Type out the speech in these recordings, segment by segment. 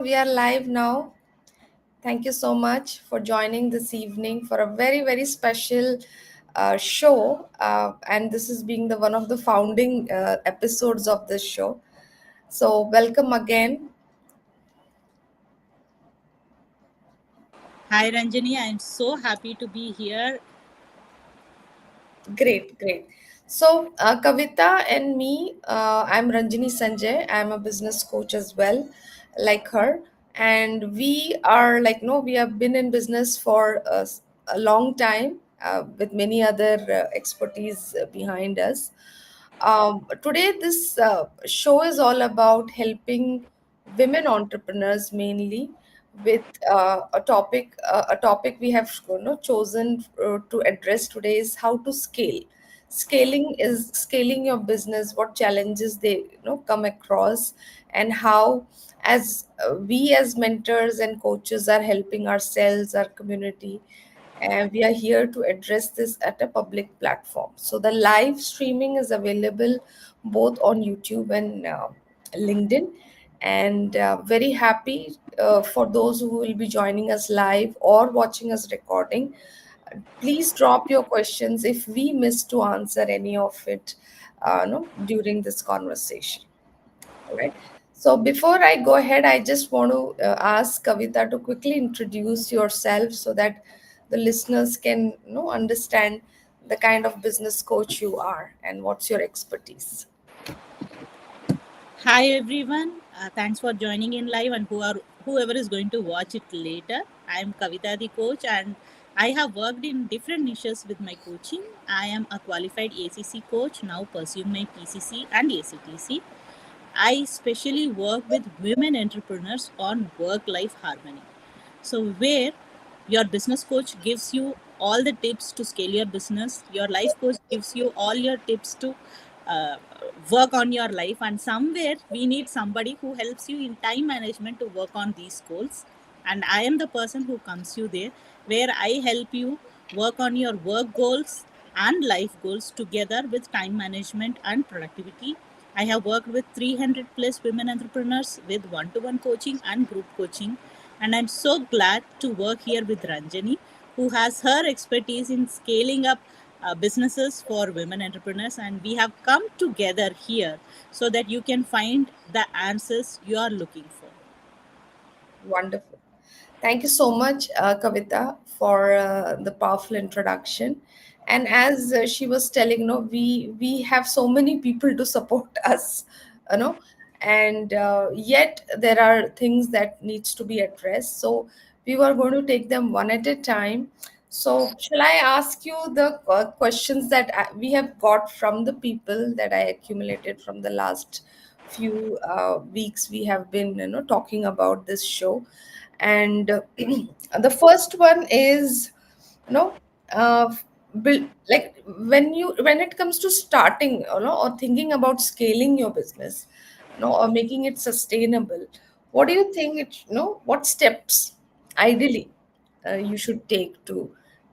We are live now. Thank you so much for joining this evening for a very, very special show. And this is being the one of the founding episodes of this show. So, welcome again. Hi Ranjani, I am so happy to be here. Great, great. So, Kavitha and me, I'm Ranjini Sanjay. I'm a business coach as well, like her. And we are like, no, we have been in business for a long time with many other expertise behind us. Today, this show is all about helping women entrepreneurs mainly with a topic we have chosen to address today is how to scale. Scaling is scaling your business, what challenges they come across, and how as we as mentors and coaches are helping ourselves, our community, and we are here to address this at a public platform. So the live streaming is available both on YouTube and LinkedIn, and very happy for those who will be joining us live or watching us recording. Please drop your questions if we miss to answer any of it no, during this conversation. All right. So before I go ahead, I just want to ask Kavita to quickly introduce yourself so that the listeners can understand the kind of business coach you are and what's your expertise. Hi everyone, thanks for joining in live and whoever is going to watch it later. I am Kavitha The Coach and I have worked in different niches with my coaching. I am a qualified ACC coach, now pursuing my PCC and ACTC. I specially work with women entrepreneurs on work-life harmony. So, where your business coach gives you all the tips to scale your business, your life coach gives you all your tips to uh, work on your life, and somewhere we need somebody who helps you in time management to work on these goals. And I am the person who comes you there, where I help you work on your work goals and life goals together with time management and productivity. I have worked with 300 plus women entrepreneurs with one to one coaching and group coaching. And I'm so glad to work here with Ranjani, who has her expertise in scaling up businesses for women entrepreneurs. And we have come together here so that you can find the answers you are looking for. Wonderful. Thank you so much, Kavita, for the powerful introduction. And as she was telling, we have so many people to support us, you know, and yet there are things that needs to be addressed. So we were going to take them one at a time. So shall I ask you the questions that we have got from the people that I accumulated from the last few weeks? We have been, talking about this show, and the first one is you know uh, like when it comes to starting, or thinking about scaling your business, or making it sustainable, what do you think what steps ideally you should take to,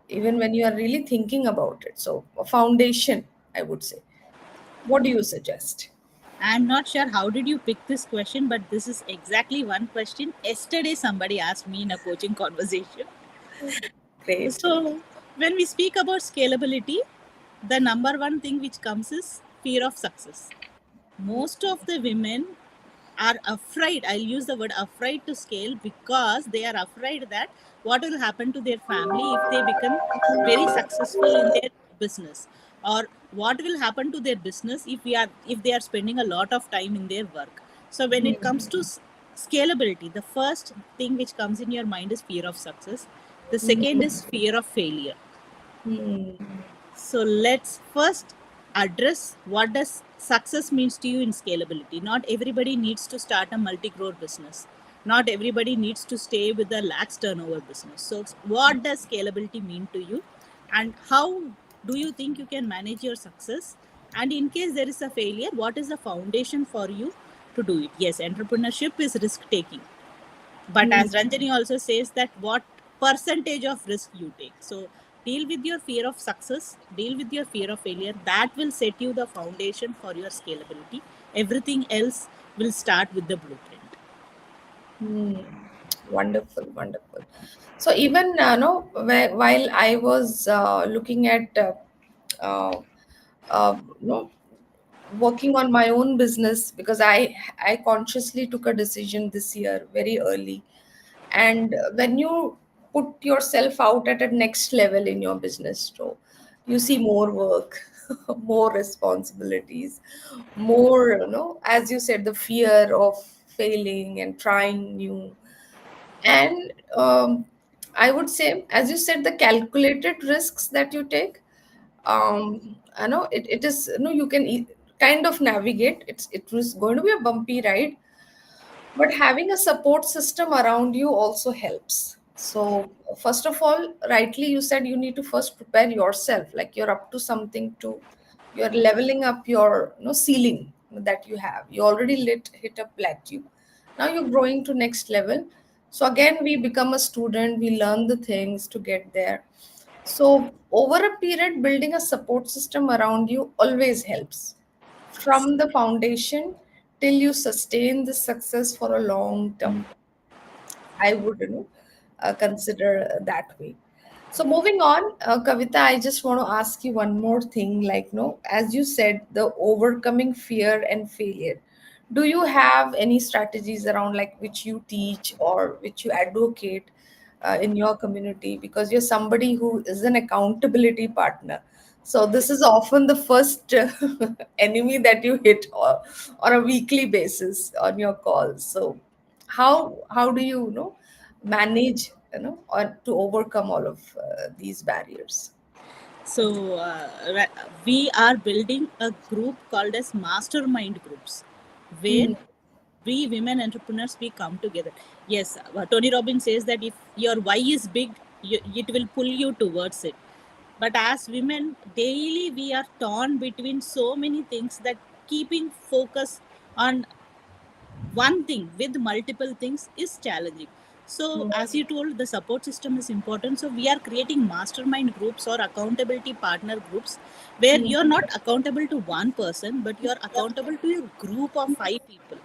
even when you are really thinking about it, so a foundation, I would say, what do you suggest? I'm not sure how did you pick this question, but this is exactly one question. Yesterday, somebody asked me in a coaching conversation. Great. So, when we speak about scalability, the number one thing which comes is fear of success. Most of the women are afraid, I'll use the word afraid to scale, because they are afraid that what will happen to their family if they become very successful in their business, or what will happen to their business if they are spending a lot of time in their work. So when it comes to scalability, the first thing which comes in your mind is fear of success. The second is fear of failure. Hmm. So let's first address what does success means to you in scalability. Not everybody needs to start a multi-crore business. Not everybody needs to stay with a lakhs turnover business. So what does scalability mean to you, and how do you think you can manage your success? And in case there is a failure, what is the foundation for you to do it? Yes, entrepreneurship is risk taking, but Hmm. as Ranjani also says, that what percentage of risk you take. So deal with your fear of success, deal with your fear of failure. That will set you the foundation for your scalability. Everything else will start with the blueprint. Hmm. Wonderful, wonderful. So even no, while I was looking at uh, no, working on my own business, because I consciously took a decision this year very early. And when you put yourself out at a next level in your business, so you see more work, more responsibilities, more, as you said, the fear of failing and trying new. And I would say, as you said, the calculated risks that you take, I know it is, you can kind of navigate. It was going to be a bumpy ride, but having a support system around you also helps. So, first of all, rightly you said you need to first prepare yourself, like you're up to something to, you're leveling up your, ceiling that you have. You already hit a plateau. Now you're growing to next level. So again, we become a student, we learn the things to get there. So over a period, building a support system around you always helps, from the foundation till you sustain the success for a long term. I would, consider that way. So moving on, Kavita, I just want to ask you one more thing. Like, as you said, the overcoming fear and failure. Do you have any strategies around, like, which you teach or which you advocate in your community? Because you're somebody who is an accountability partner. So this is often the first enemy that you hit on a weekly basis on your calls. So how do you, manage, or to overcome all of these barriers? So we are building a group called as mastermind groups, where Hmm. we women entrepreneurs we come together. Yes, Tony Robbins says that if your why is big, it will pull you towards it. But as women, daily we are torn between so many things that keeping focus on one thing with multiple things is challenging. So, Hmm. as you told, the support system is important. So, we are creating mastermind groups or accountability partner groups where Hmm. you're not accountable to one person, but you're accountable to a group of five people.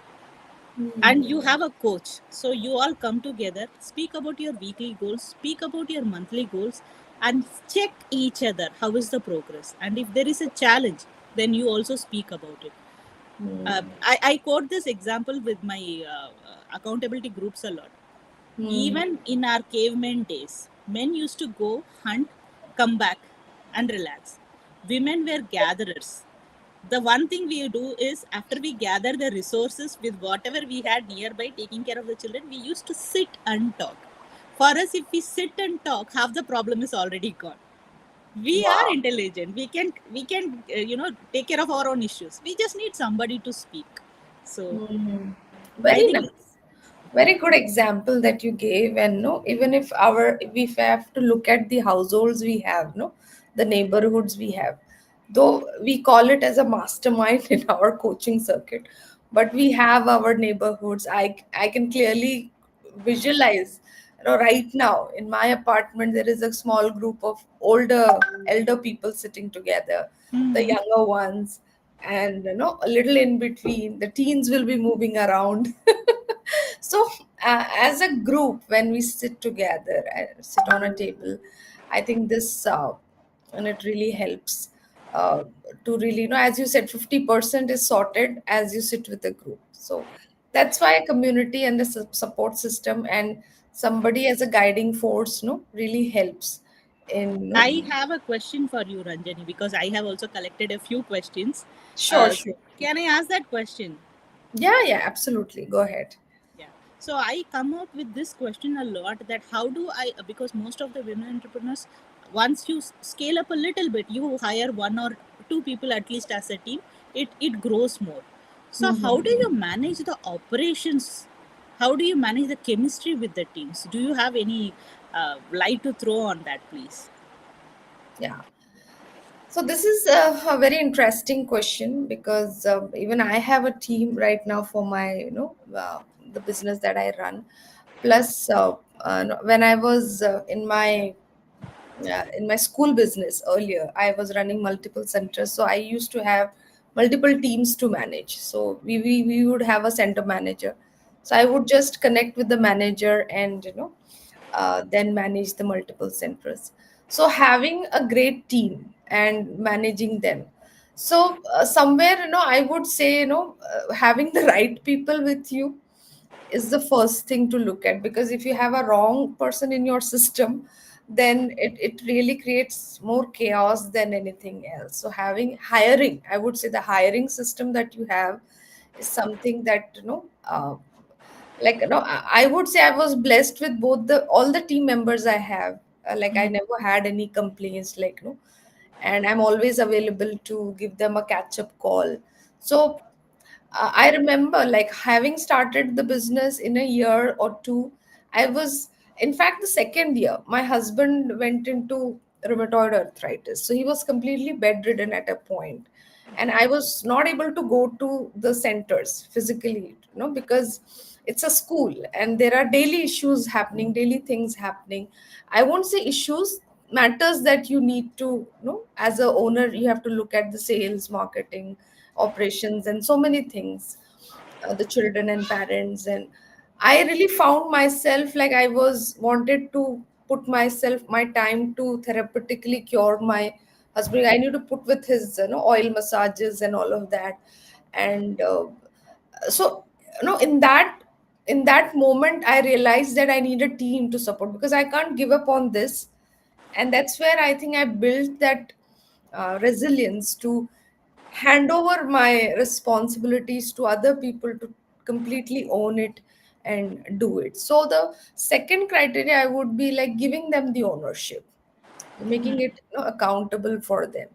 And Hmm. you have a coach. So, you all come together, speak about your weekly goals, speak about your monthly goals, and check each other. How is the progress? And if there is a challenge, then you also speak about it. Hmm. I quote this example with my accountability groups a lot. Hmm. Even in our caveman days, men used to go hunt, come back, and relax. Women were gatherers. The one thing we do is after we gather the resources with whatever we had nearby, taking care of the children, we used to sit and talk. For us, if we sit and talk, half the problem is already gone. We are Wow. intelligent, we can take care of our own issues. We just need somebody to speak. So Hmm. I Very think nice. Very good example that you gave. And no, even if we have to look at the households we have, no, the neighborhoods we have, though we call it as a mastermind in our coaching circuit, but we have our neighborhoods. I can clearly visualize, right now in my apartment there is a small group of elder people sitting together, the hmm, younger ones, and a little in between the teens will be moving around. So, as a group, when we sit together, sit on a table, I think this, and it really helps uh, to really, as you said, 50% is sorted as you sit with a group. So that's why a community and the support system and somebody as a guiding force, really helps in, I have a question for you, Ranjani, because I have also collected a few questions. sure, So sure. can I ask that question? Yeah, yeah, absolutely. Go ahead. Yeah. So I come up with this question a lot, that how do I, because most of the women entrepreneurs, once you scale up a little bit, you hire one or two people at least as a team, it grows more. So how do Mhm. you manage the operations? How do you manage the chemistry with the teams? Do you have any light to throw on that, please? Yeah. So this is a very interesting question, because even I have a team right now for my, the business that I run. Plus, when I was in my school business earlier, I was running multiple centers. So I used to have multiple teams to manage. So we would have a center manager. So I would just connect with the manager and then manage the multiple centers. So having a great team and managing them. So somewhere, I would say, having the right people with you is the first thing to look at, because if you have a wrong person in your system, then it really creates more chaos than anything else. So having hiring, I would say the hiring system that you have is something that like I would say I was blessed with both the all the team members I have. Like I Mm-hmm. never had any complaints, like and I'm always available to give them a catch up call. So I remember like having started the business in a year or two. I was, in fact, the second year, my husband went into rheumatoid arthritis. So he was completely bedridden at a point. And I was not able to go to the centers physically, because it's a school and there are daily issues happening, daily things happening. I won't say issues, matters that you need to, as a owner, you have to look at the sales, marketing, operations, and so many things, the children and parents. And I really found myself like I was wanted to put myself my time to therapeutically cure my husband. I need to put with his oil massages and all of that. And so in that moment I realized that I need a team to support, because I can't give up on this. And that's where I think I built that resilience to hand over my responsibilities to other people to completely own it and do it. So the second criteria I would be like giving them the ownership, making it accountable for them,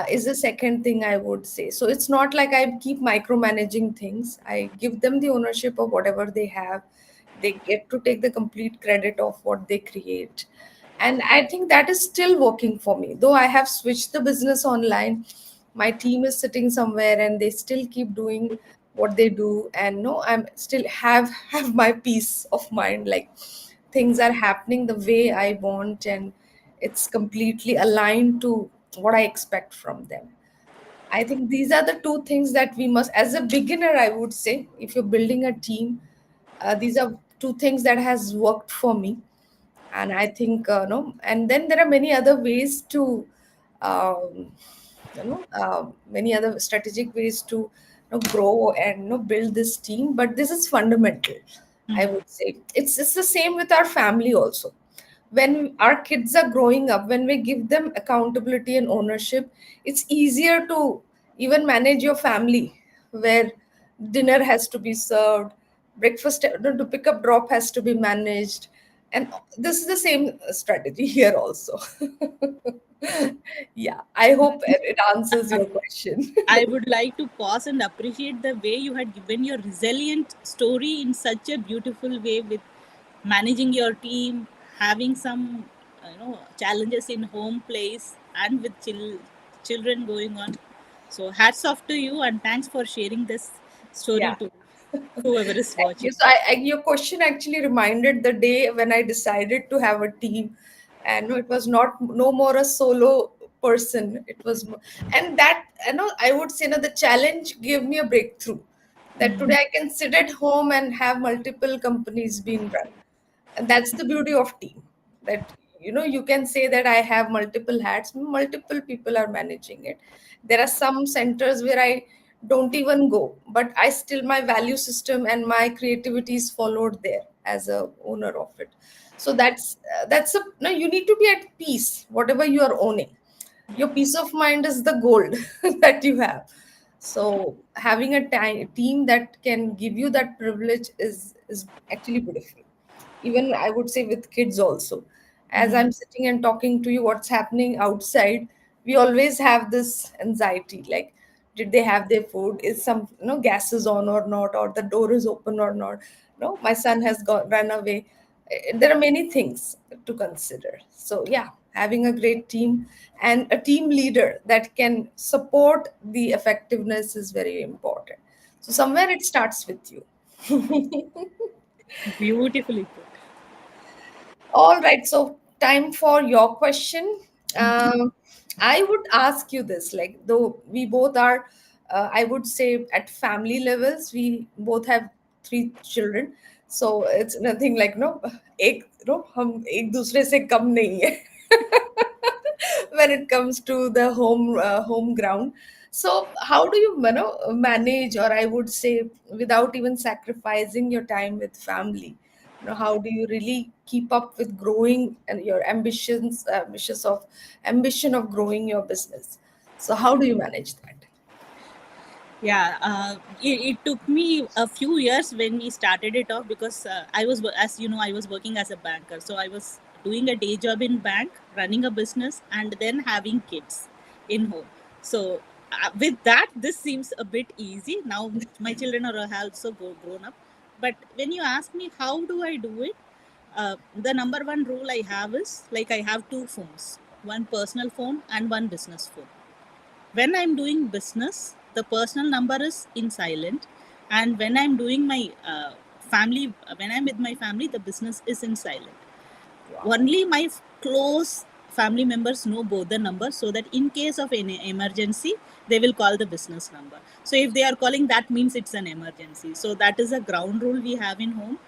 is the second thing I would say. So it's not like I keep micromanaging things. I give them the ownership of whatever they have. They get to take the complete credit of what they create. And I think that is still working for me. Though I have switched the business online, my team is sitting somewhere and they still keep doing what they do. And no, I'm still have my peace of mind. Like things are happening the way I want, and it's completely aligned to what I expect from them. I think these are the two things that we must, as a beginner, I would say, if you're building a team, these are two things that has worked for me. And I think no, and then there are many other ways to um, many other strategic ways to grow and build this team, but this is fundamental. I Mm-hmm. would say it's the same with our family also. When our kids are growing up, when we give them accountability and ownership, it's easier to even manage your family, where dinner has to be served, breakfast to pick up drop has to be managed. And this is the same strategy here also. Yeah, I hope it answers your question. I would like to pause and appreciate the way you had given your resilient story in such a beautiful way, with managing your team, having some challenges in home place, and with children going on. So hats off to you, and thanks for sharing this story Yeah. to whoever is Thank you. watching. So your question actually reminded the day when I decided to have a team, and no, it was not no more a solo person. It was, and that I would say, the challenge gave me a breakthrough. That today I can sit at home and have multiple companies being run. And that's the beauty of team, that you can say that I have multiple hats, multiple people are managing it. There are some centers where I don't even go, but I still, my value system and my creativity is followed there as a owner of it. So that's a no, you need to be at peace whatever you are owning. Your peace of mind is the gold that you have. So having a team that can give you that privilege is actually beautiful. Even I would say with kids also. As Mhm. I'm sitting and talking to you, what's happening outside, we always have this anxiety, like did they have their food, is some gas is on or not, or the door is open or not, no, my son has gone run away. There are many things to consider. So yeah, having a great team and a team leader that can support the effectiveness is very important. So somewhere it starts with you. Beautifully put. All right, so time for your question. Um, I would ask you this, like, though we both are, I would say, at family levels, we both have three children. So it's nothing like no ek no hum ek dusre se kam nahi hai when it comes to the home ground. So how do you manage, or I would say, without even sacrificing your time with family? How do you really keep up with growing and your ambition of growing your business? So how do you manage that? Yeah, it took me a few years when we started it off, because as you know, I was working as a banker. So I was doing a day job in bank, running a business, and then having kids in home. So with that, this seems a bit easy. Now my children are also grown up. But when you ask me how do I do it, the number one rule I have is, like, I have two phones, one personal phone and one business phone. When I'm doing business, the personal number is in silent, and when I'm doing my family when I'm with my family, the business is in silent. Wow. Only my close family members know both the numbers, so that in case of any emergency, they will call the business number. So if they are calling, that means it's an emergency. So that is a ground rule we have in home.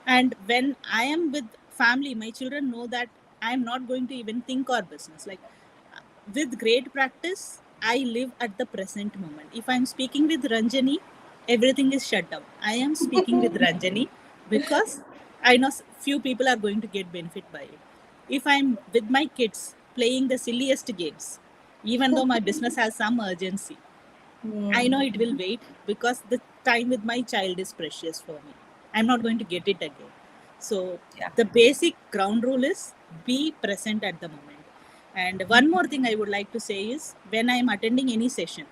And when I am with family, my children know that I am not going to even think or business. Like, with great practice, I live at the present moment. If I'm speaking with Ranjani, everything is shut down. I am speaking with Ranjani because I know few people are going to get benefit by it. If I'm with my kids playing the silliest games, even though my business has some urgency, I know Hmm. it will wait, because the time with my child is precious for me. I'm not going to get it again. So, Yeah. the basic ground rule is be present at the moment. And one more thing I would like to say is, when I'm attending any session,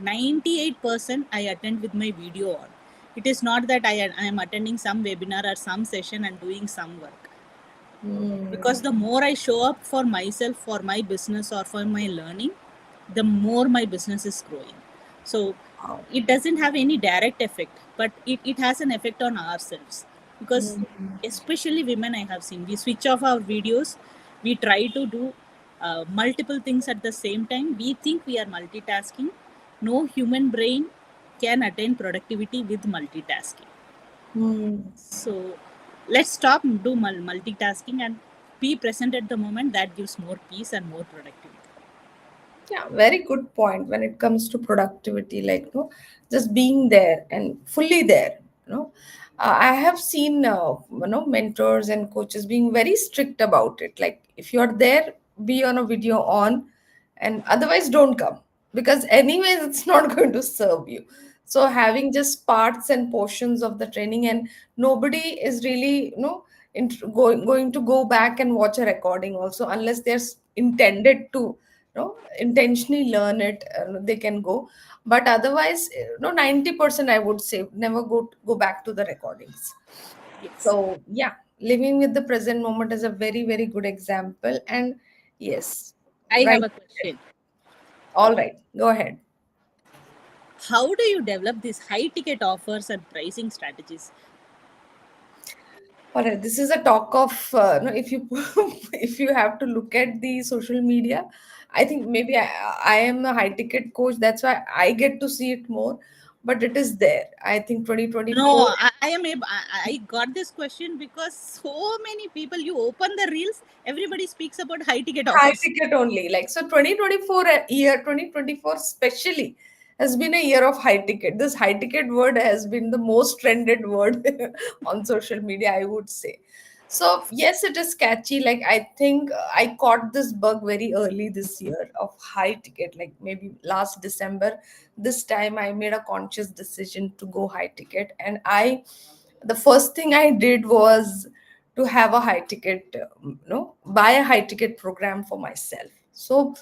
98% I attend with my video on. It is not that I am attending some webinar or some session and doing some work, because Hmm. the more I show up for myself, for my business, or for my learning, the more my business is growing. So Wow. it doesn't have any direct effect, but it has an effect on ourselves, because Hmm. especially women, I have seen, we switch off our videos, we try to do multiple things at the same time, we think we are multitasking. No human brain can attain productivity with multitasking. Hmm. So let's stop do multitasking and be present at the moment. That gives more peace and more productivity. Yeah, very good point when it comes to productivity, like just being there and fully there. You know, I have seen mentors and coaches being very strict about it. Like if you're there, be on a video on, and otherwise don't come because anyways it's not going to serve you. So having just parts and portions of the training, and nobody is really going to go back and watch a recording also unless they're intended to intentionally learn it, they can go. But otherwise 90% I would say never go back to the recordings. Yes. So yeah, living with the present moment is a very very good example. And yes, I have right. a question. All right, go ahead. How do you develop these high ticket offers and pricing strategies? All right, this is a talk of no, if you if you have to look at the social media, I think maybe I am a high ticket coach. That's why I get to see it more. But it is there. I think No, 2024 I am able, I got this question because so many people, you open the reels, everybody speaks about high ticket high offers. ticket only. Like so, 2024 year 2024 especially has been a year of high ticket. This high ticket word has been the most trended word on social media, I would say. So yes, it is catchy. Like I think I caught this bug very early this year of high ticket. Like maybe last December. This time I made a conscious decision to go high ticket, and the first thing I did was to have a high ticket, buy a high ticket program for myself. So,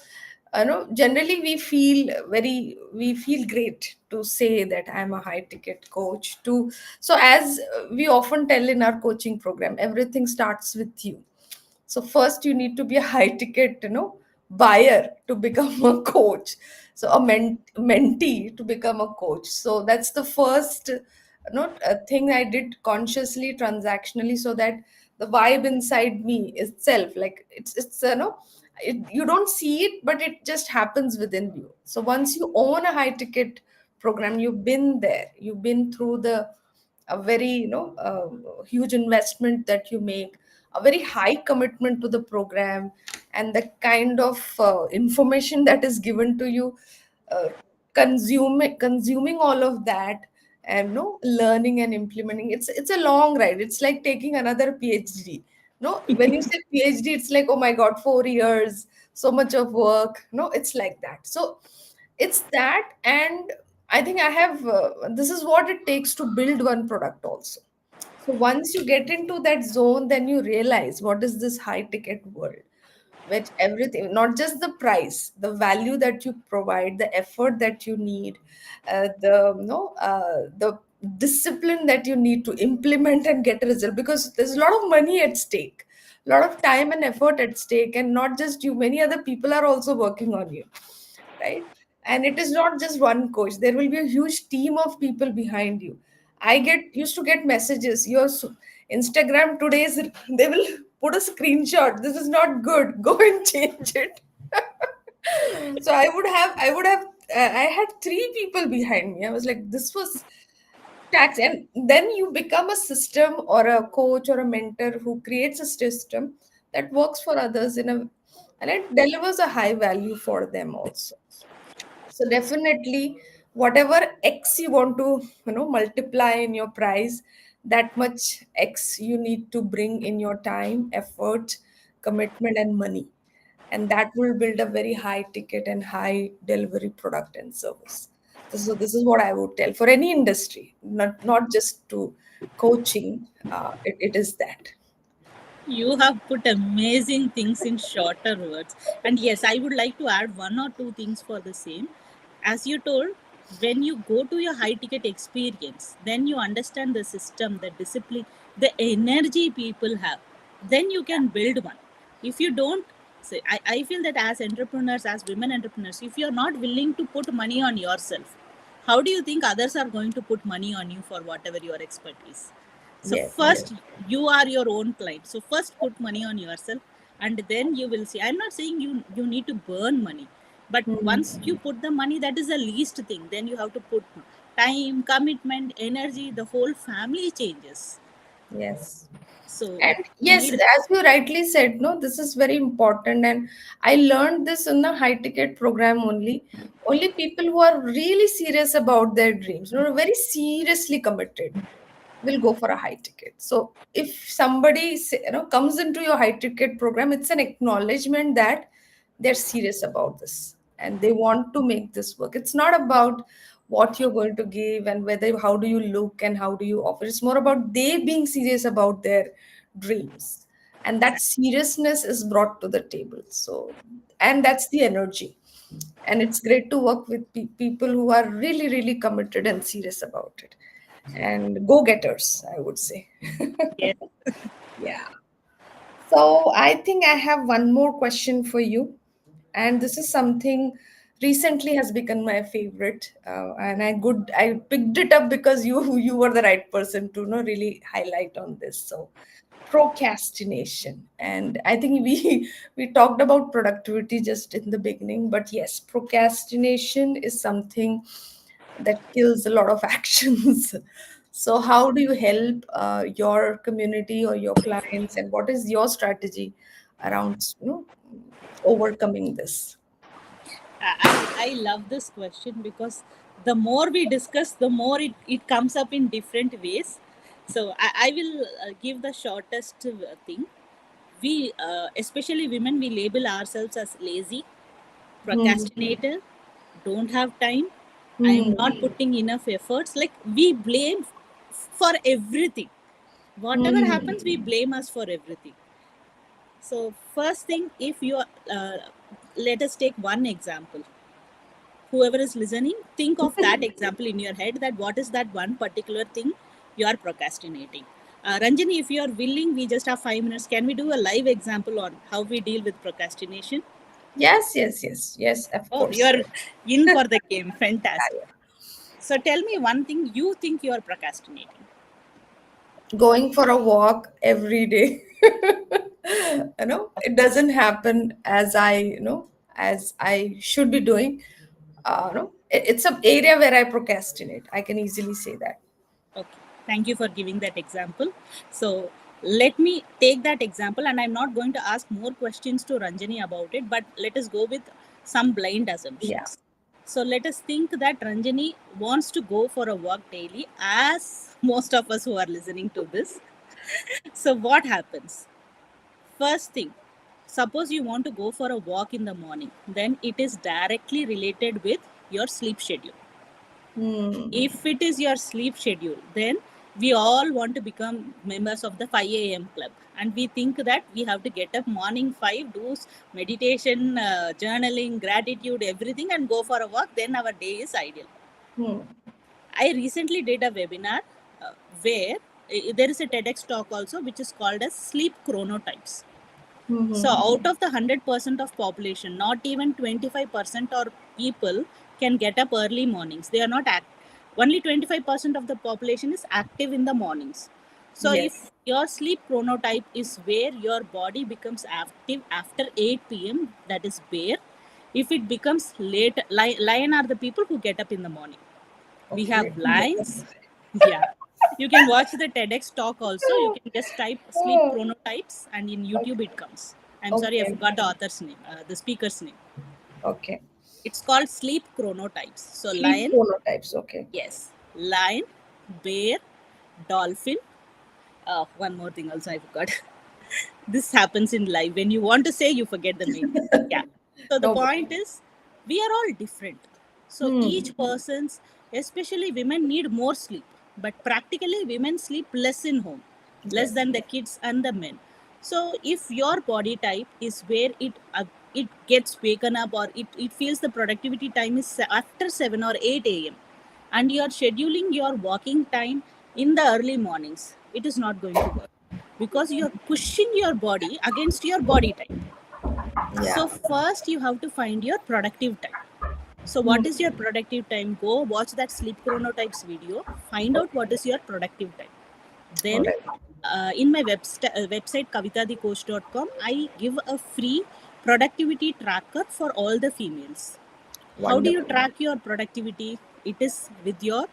generally we feel great to say that I'm a high ticket coach. So as we often tell in our coaching program, everything starts with you. So first you need to be a high ticket, buyer to become a coach. So a mentee to become a coach. So that's the first thing I did consciously, transactionally, so that the vibe inside me itself, like it's you don't see it, but it just happens within you. So once you own a high ticket program, you've been there, you've been through the a very huge investment that you make, a very high commitment to the program, and the kind of information that is given to you, uh, consuming all of that, and no learning and implementing, it's a long ride. It's like taking another PhD. No, when you say PhD, it's like, oh my God, 4 years, so much of work. No, it's like that. So it's that. And I think I have this is what it takes to build one product also. So once you get into that zone, then you realize what is this high ticket world, which everything, not just the price, the value that you provide, the effort that you need, the discipline that you need to implement and get a result, because there's a lot of money at stake, a lot of time and effort at stake, and not just you, many other people are also working on you, right? And it is not just one coach, there will be a huge team of people behind you. I get used to get messages, your Instagram today's, they will put a screenshot, this is not good, go and change it. So I would have I had three people behind me. I was like, this was tax. And then you become a system or a coach or a mentor who creates a system that works for others in a, and it delivers a high value for them also. So definitely, whatever X you want to, multiply in your price, that much X you need to bring in your time, effort, commitment, and money. And that will build a very high ticket and high delivery product and service. So this is what I would tell for any industry, not just to coaching. It is that. You have put amazing things in shorter words. And yes, I would like to add one or two things for the same. As you told, when you go to your high ticket experience, then you understand the system, the discipline, the energy people have. Then you can build one. If you don't, say, I feel that as entrepreneurs, as women entrepreneurs, if you're not willing to put money on yourself, how do you think others are going to put money on you for whatever your expertise? So Yes, yes. first, you are your own client. So first, put money on yourself, and then you will see. I'm not saying you need to burn money, but once you Hmm. put the money, that is the least thing. Then you have to put time, commitment, energy. The whole family changes. Yes. So And you yes, need. as you rightly said, no, this is very important. And I learned this in the high ticket program only. Only people who are really serious about their dreams, very seriously committed, will go for a high ticket. So if somebody comes into your high ticket program, it's an acknowledgement that they're serious about this and they want to make this work. It's not about what you're going to give and whether how do you look and how do you offer. It's more about they being serious about their dreams. And that seriousness is brought to the table. So, and that's the energy. And it's great to work with people who are really, really committed and serious about it, and go-getters, I would say. Yes. Yeah. So I think I have one more question for you, and this is something recently has become my favorite, and I picked it up because you were the right person to really highlight on this. So procrastination, and I think we talked about productivity just in the beginning, but yes, procrastination is something that kills a lot of actions. So how do you help your community or your clients, and what is your strategy around overcoming this? I love this question because the more we discuss, the more it comes up in different ways. So I will give the shortest thing. We, especially women, we label ourselves as lazy, Hmm. procrastinator, don't have time, I am Hmm. not putting enough efforts. Like we blame for everything. Whatever happens, we Hmm. blame us for everything. So first thing, if you are, let us take one example. Whoever is listening, think of that example in your head, that what is that one particular thing you are procrastinating. Ranjani, if you are willing, we just have 5 minutes. Can we do a live example on how we deal with procrastination? Yes, yes, yes, yes, of Oh, course. you're in for the game. Yeah, Fantastic. yeah. So tell me one thing you think you are procrastinating. Going for a walk every day. It doesn't happen as I should be doing. No, it's an area where I procrastinate. I can easily say that. Okay. Thank you for giving that example. So let me take that example, and I'm not going to ask more questions to Ranjani about it, but let us go with some blind Yeah. assumptions. So let us think that Ranjani wants to go for a walk daily, as most of us who are listening to this. So what happens? First thing, suppose you want to go for a walk in the morning, then it is directly related with your sleep schedule. Hmm. If it is your sleep schedule, then we all want to become members of the 5 a.m. club. And we think that we have to get up morning 5, do meditation, journaling, gratitude, everything, and go for a walk. Then our day is ideal. Hmm. I recently did a webinar where there is a TEDx talk also, which is called as sleep chronotypes. So Hmm. out of the 100% of population, not even 25% or people can get up early mornings. They are not only 25% of the population is active in the mornings. So Yes. if your sleep chronotype is where your body becomes active after 8 p.m., that is bare. If it becomes late, lion are the people who get up in the morning. We Okay, have let me look lions. at Yeah. You can watch the TEDx talk also. You can just type sleep Oh, chronotypes and in YouTube okay. it comes. I'm sorry, I Okay. forgot the author's name, the speaker's name. Okay. It's called sleep chronotypes. So, Sleep lion, chronotypes. Okay. yes, lion, bear, dolphin. One more thing also I forgot. This happens in life. When you want to say, you forget the main thing. Yeah. So the No. point is, we are all different. So Hmm. each person's, especially women, need more sleep. But practically, women sleep less in home, less Yes. than the kids and the men. So if your body type is where it gets waken up, or it feels the productivity time is after 7 or 8 a.m., and you are scheduling your walking time in the early mornings, it is not going to work, because you're pushing your body against your body type. So Yeah. first you have to find your productive time. So Hmm. what is your productive time? Go watch that sleep chronotypes video, find out what Okay. is your productive time. All Then right. in my website kavithathecoach.com, I give a free productivity tracker for all the females. How do you Wonderful. track your productivity? It is with your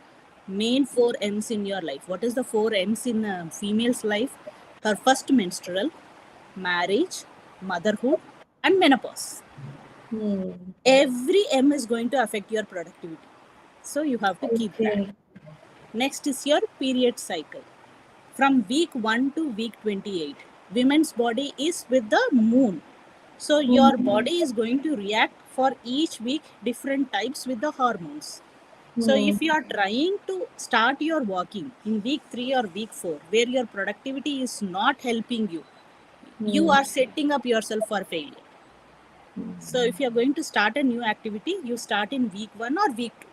main four M's in your life. What is the four M's in a female's life? Her first menstrual, marriage, motherhood, and menopause. Hmm. Every M is going to affect your productivity. So you have to keep that. Okay. Next is your period cycle. From week 1 to week 28, women's body is with the moon. So your Hmm. body is going to react for each week different types with the hormones. So Hmm. if you are trying to start your walking in week 3 or week 4, where your productivity is not helping you, you Hmm. are setting up yourself for failure. So if you are going to start a new activity, you start in week 1 or week 2.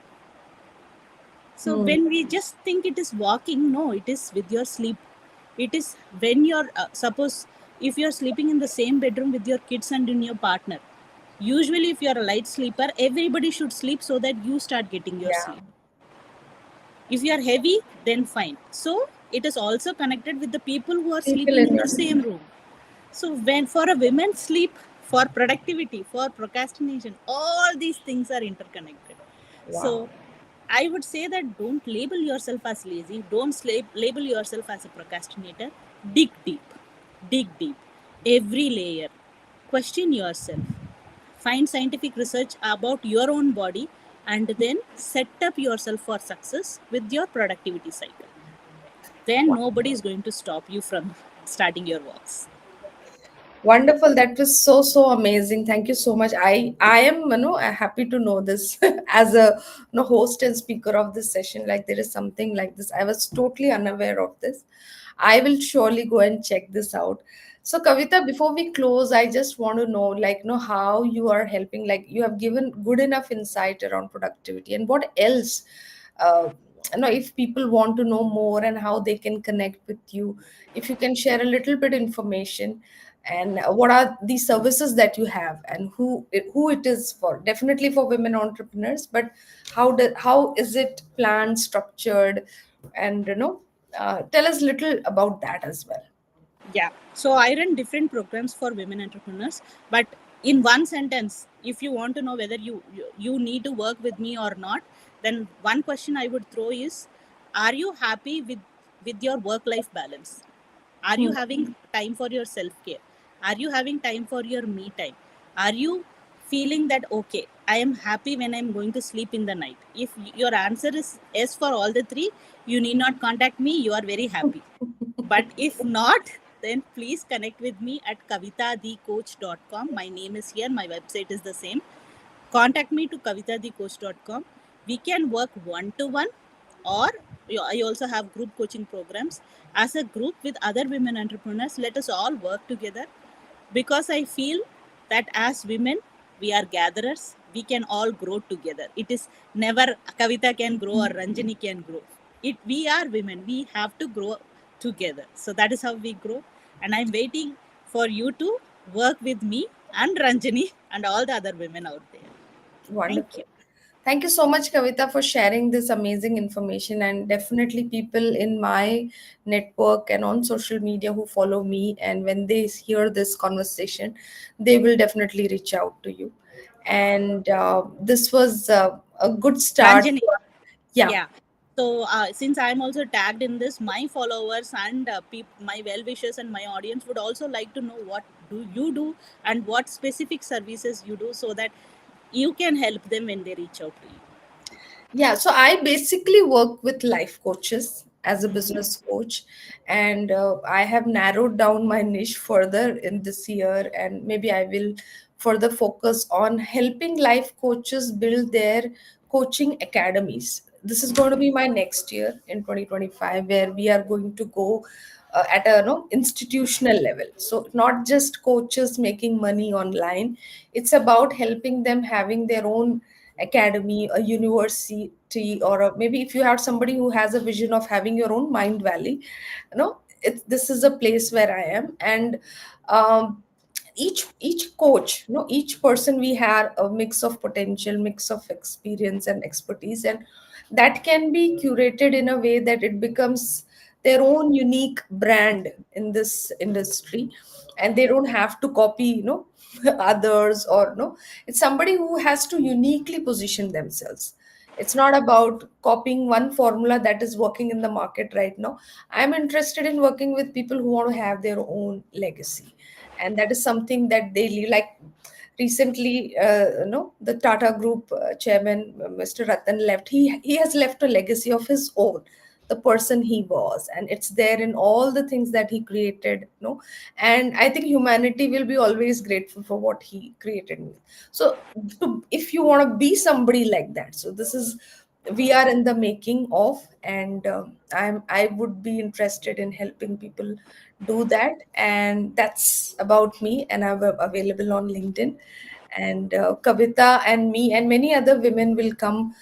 So Hmm. when we just think it is walking, no, it is with your sleep. It is when you're, suppose if you're sleeping in the same bedroom with your kids and in your partner, usually if you're a light sleeper, everybody should sleep so that you start getting your Yeah. sleep. If you are heavy, then fine. So it is also connected with the people who are People sleeping in in your your same sleep. room. So when for a women sleep, for productivity, for procrastination, all these things are interconnected. Wow. So I would say that don't label yourself as lazy. Don't label yourself as a procrastinator. Dig deep. Dig deep. Every layer. Question yourself. Find scientific research about your own body, and then set up yourself for success with your productivity cycle. Then nobody is going to stop you from starting your walks. Wonderful. That was so amazing. Thank you so much. I am happy to know this as a host and speaker of this session. Like there is something like this. I was totally unaware of this. I will surely go and check this out. So Kavita, before we close, I just want to know like how you are helping. Like you have given good enough insight around productivity and what else. Uh, if people want to know more and how they can connect with you, if you can share a little bit information and what are the services that you have and who it is for, definitely for women entrepreneurs, but how is it planned, structured, and tell us little about that as well. Yeah. So I run different programs for women entrepreneurs, but in one sentence, if you want to know whether you need to work with me or not, then one question I would throw is, are you happy with with your work life balance? Are you Hmm. having time for your self care? Are you having time for your me time? Are you feeling that, okay, I am happy when I'm going to sleep in the night? If your answer is yes for all the three, you need not contact me. You are very happy. But if not, then please connect with me at kavithathecoach.com. My name is here, my website is the same. Contact me to kavithathecoach.com. We can work one to one, or I also have group coaching programs. As a group with other women entrepreneurs, let us all work together, because I feel that as women, we are gatherers. We can all grow together. It is never Kavita can grow or Ranjani can grow. We are women. We have to grow together. So that is how we grow. And I'm waiting for you to work with me and Ranjani and all the other women out there. Thank Wonderful. you. Thank you so much, Kavita, for sharing this amazing information. And definitely, people in my network and on social media who follow me, and when they hear this conversation, they will definitely reach out to you. And this was a good start. Ranjani. Yeah. Yeah. So since I'm also tagged in this, my followers and my well wishers and my audience would also like to know what do you do and what specific services you do, so that you can help them when they reach out to you. Yeah, so I basically work with life coaches as a Mm-hmm. business coach, and I have narrowed down my niche further in this year, and maybe I will further focus on helping life coaches build their coaching academies. This is going to be my next year in 2025, where we are going to go at a institutional level. So not just coaches making money online, it's about helping them having their own academy, a university, or maybe if you have somebody who has a vision of having your own mind valley, this is a place where I am. And um, each coach, each person, we have a mix of potential, mix of experience and expertise, and that can be curated in a way that it becomes their own unique brand in this industry, and they don't have to copy others, or no, it's somebody who has to uniquely position themselves. It's not about copying one formula that is working in the market right now. I'm interested in working with people who want to have their own legacy, and that is something that they live like. Recently, the Tata Group chairman, Mr. Ratan, left. He has left a legacy of his own, the person he was, and it's there in all the things that he created. And I think humanity will be always grateful for what he created. So, if you want to be somebody like that, so this is we are in the making of, and I would be interested in helping people do that, and that's about me, and I'm available on LinkedIn. And Kavita and me and many other women will come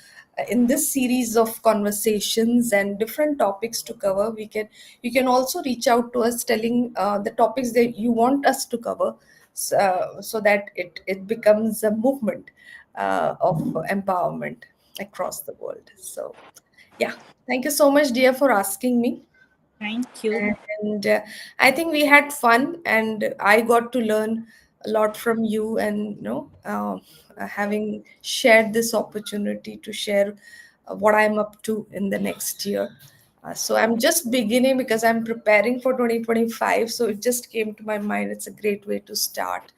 in this series of conversations and different topics to cover. You can also reach out to us telling the topics that you want us to cover, so that it becomes a movement of empowerment across the world. So yeah, thank you so much, dear, for asking me. Thank you. And I think we had fun, and I got to learn a lot from you, and having shared this opportunity to share what I'm up to in the next year. So I'm just beginning because I'm preparing for 2025, so it just came to my mind. It's a great way to start,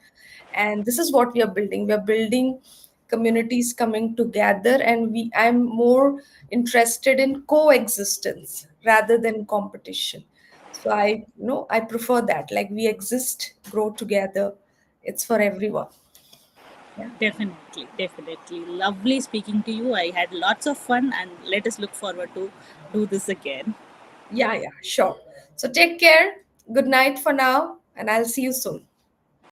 and this is what we are building communities coming together, and I'm more interested in coexistence rather than competition. So I prefer that, like, we exist, grow together. It's for everyone. Yeah. Definitely, definitely. Lovely speaking to you. I had lots of fun, and let us look forward to do this again. Yeah, yeah, sure. So take care. Good night for now, and I'll see you soon.